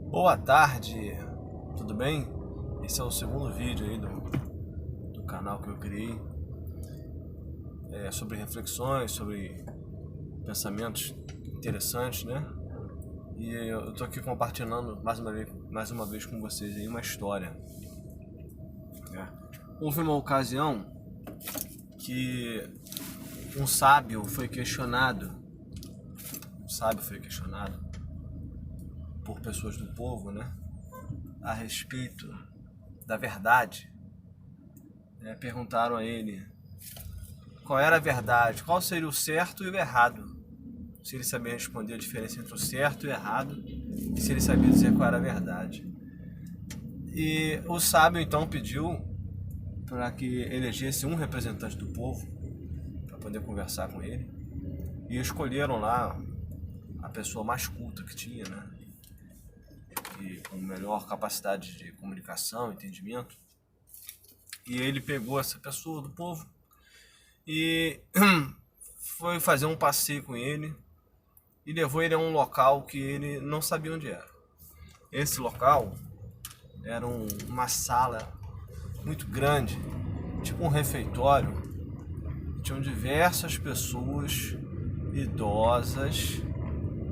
Boa tarde, tudo bem? Esse é o segundo vídeo aí do canal que eu criei sobre reflexões, sobre pensamentos interessantes, né? E eu tô aqui compartilhando mais uma vez com vocês aí uma história. Houve uma ocasião que um sábio foi questionado por pessoas do povo, né, a respeito da verdade. Perguntaram a ele qual era a verdade, qual seria o certo e o errado, se ele sabia responder a diferença entre o certo e o errado, e se ele sabia dizer qual era a verdade. E o sábio então pediu para que elegesse um representante do povo para poder conversar com ele, e escolheram lá a pessoa mais culta que tinha, né, e com melhor capacidade de comunicação, entendimento. E ele pegou essa pessoa do povo e foi fazer um passeio com ele e levou ele a um local que ele não sabia onde era. Esse local era uma sala muito grande, tipo um refeitório. Tinham diversas pessoas idosas,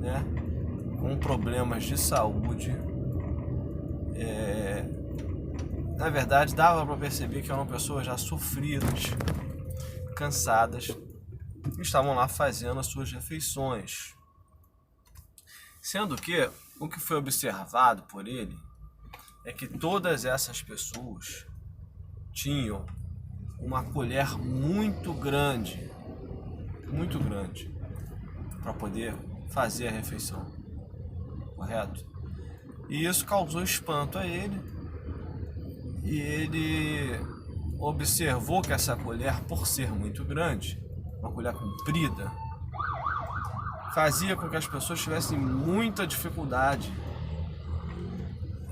né, com problemas de saúde. Na verdade, dava para perceber que eram pessoas já sofridas, cansadas, e estavam lá fazendo as suas refeições. Sendo que o que foi observado por ele é que todas essas pessoas tinham uma colher muito grande para poder fazer a refeição, correto? E isso causou espanto a ele, e ele observou que essa colher, por ser muito grande, uma colher comprida, fazia com que as pessoas tivessem muita dificuldade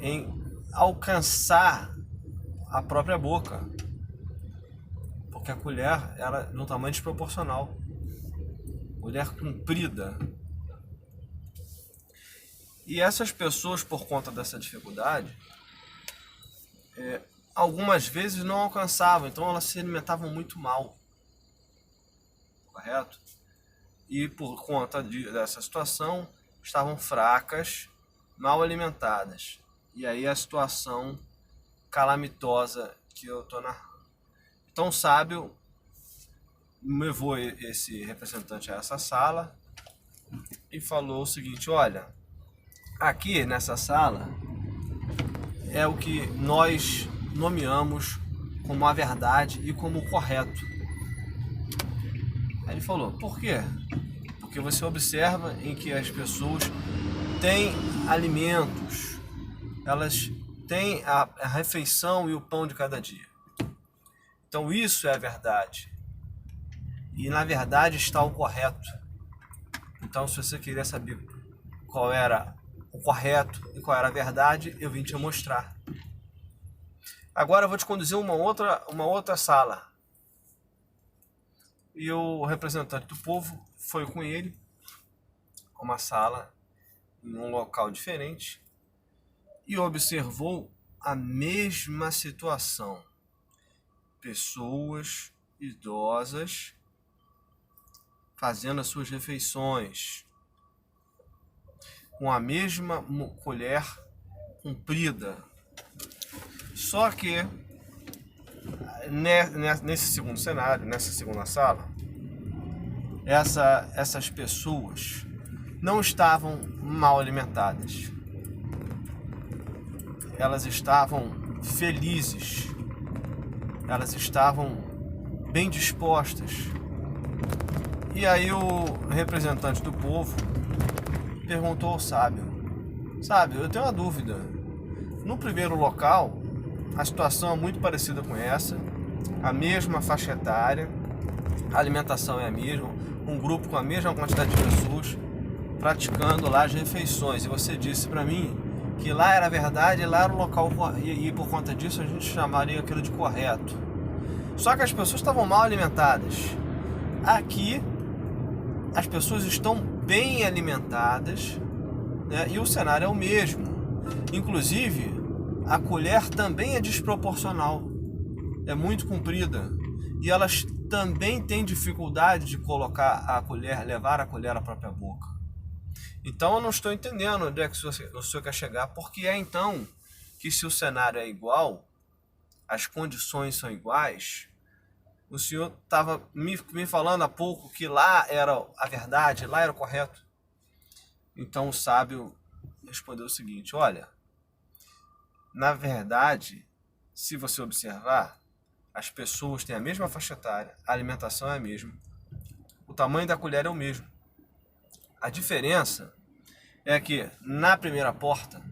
em alcançar a própria boca, porque a colher era de um tamanho desproporcional, colher comprida. E essas pessoas, por conta dessa dificuldade, algumas vezes não alcançavam, então elas se alimentavam muito mal, correto? E por conta dessa situação, estavam fracas, mal alimentadas. E aí a situação calamitosa que eu estou narrando. Então o sábio levou esse representante a essa sala e falou o seguinte: olha, aqui nessa sala é o que nós nomeamos como a verdade e como o correto. Aí ele falou: por quê? Porque você observa em que as pessoas têm alimentos, elas têm a refeição e o pão de cada dia. Então isso é a verdade. E na verdade está o correto. Então, se você queria saber qual era o correto e qual era a verdade, eu vim te mostrar. Agora eu vou te conduzir a uma outra sala. E o representante do povo foi com ele a uma sala em um local diferente e observou a mesma situação. Pessoas idosas fazendo as suas refeições com a mesma colher comprida. Só que nesse segundo cenário, nessa segunda sala, essas pessoas não estavam mal alimentadas. Elas estavam felizes. Elas estavam bem dispostas. E aí o representante do povo perguntou ao sábio: sábio, eu tenho uma dúvida. No primeiro local, a situação é muito parecida com essa, a mesma faixa etária, a alimentação é a mesma, um grupo com a mesma quantidade de pessoas praticando lá as refeições. E você disse para mim que lá era a verdade e lá era o local, e por conta disso a gente chamaria aquilo de correto. Só que as pessoas estavam mal alimentadas. Aqui as pessoas estão bem alimentadas, né? E o cenário é o mesmo. Inclusive, a colher também é desproporcional, é muito comprida, e elas também têm dificuldade de colocar a colher, levar a colher à própria boca. Então eu não estou entendendo onde é que o senhor quer chegar, porque é então que, se o cenário é igual, as condições são iguais. O senhor estava me falando há pouco que lá era a verdade, lá era o correto. Então o sábio respondeu o seguinte: olha, na verdade, se você observar, as pessoas têm a mesma faixa etária, a alimentação é a mesma, o tamanho da colher é o mesmo. A diferença é que, na primeira porta,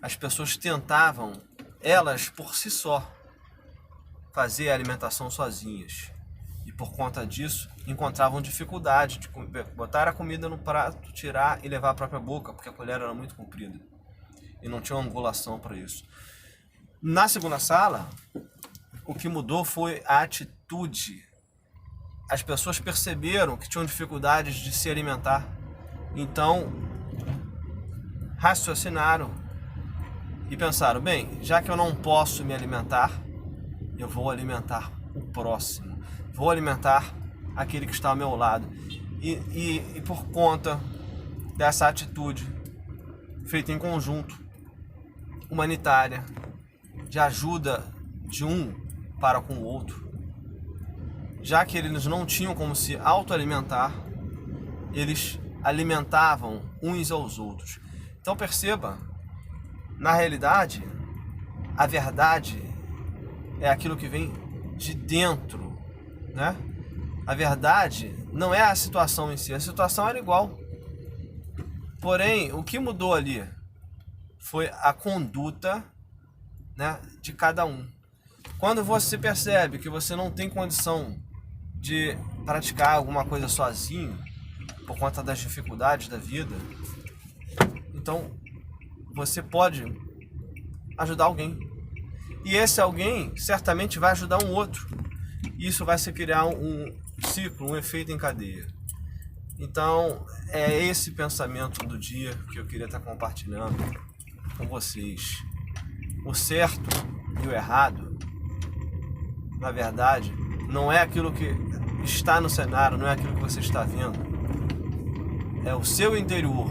as pessoas tentavam, elas por si só, fazer a alimentação sozinhas. E por conta disso, encontravam dificuldade de botar a comida no prato, tirar e levar à própria boca, porque a colher era muito comprida. E não tinha uma angulação para isso. Na segunda sala, o que mudou foi a atitude. As pessoas perceberam que tinham dificuldades de se alimentar. Então, raciocinaram e pensaram: bem, já que eu não posso me alimentar, eu vou alimentar o próximo. Vou alimentar aquele que está ao meu lado. E por conta dessa atitude feita em conjunto, humanitária, de ajuda de um para com o outro, já que eles não tinham como se autoalimentar, eles alimentavam uns aos outros. Então perceba, na realidade, a verdade é aquilo que vem de dentro, né? A verdade não é a situação em si, a situação era igual. Porém, o que mudou ali foi a conduta, né, de cada um. Quando você percebe que você não tem condição de praticar alguma coisa sozinho, por conta das dificuldades da vida, então você pode ajudar alguém. E esse alguém certamente vai ajudar um outro. Isso vai se criar um ciclo, um efeito em cadeia. Então, é esse pensamento do dia que eu queria estar compartilhando com vocês. O certo e o errado, na verdade, não é aquilo que está no cenário, não é aquilo que você está vendo. É o seu interior,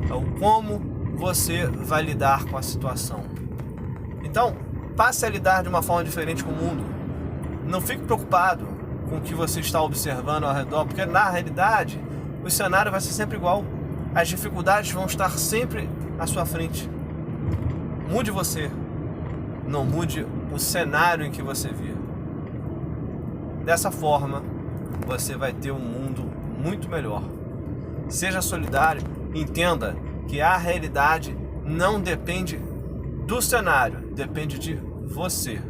é o como você vai lidar com a situação. Então, passe a lidar de uma forma diferente com o mundo. Não fique preocupado com o que você está observando ao redor, porque na realidade o cenário vai ser sempre igual. As dificuldades vão estar sempre à sua frente. Mude você, não mude o cenário em que você vive. Dessa forma, você vai ter um mundo muito melhor. Seja solidário, entenda que a realidade não depende do cenário, depende de você.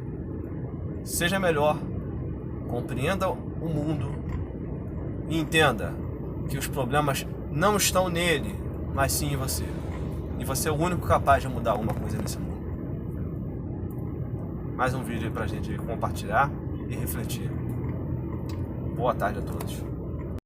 Seja melhor, compreenda o mundo e entenda que os problemas não estão nele, mas sim em você. E você é o único capaz de mudar alguma coisa nesse mundo. Mais um vídeo aí pra gente compartilhar e refletir. Boa tarde a todos.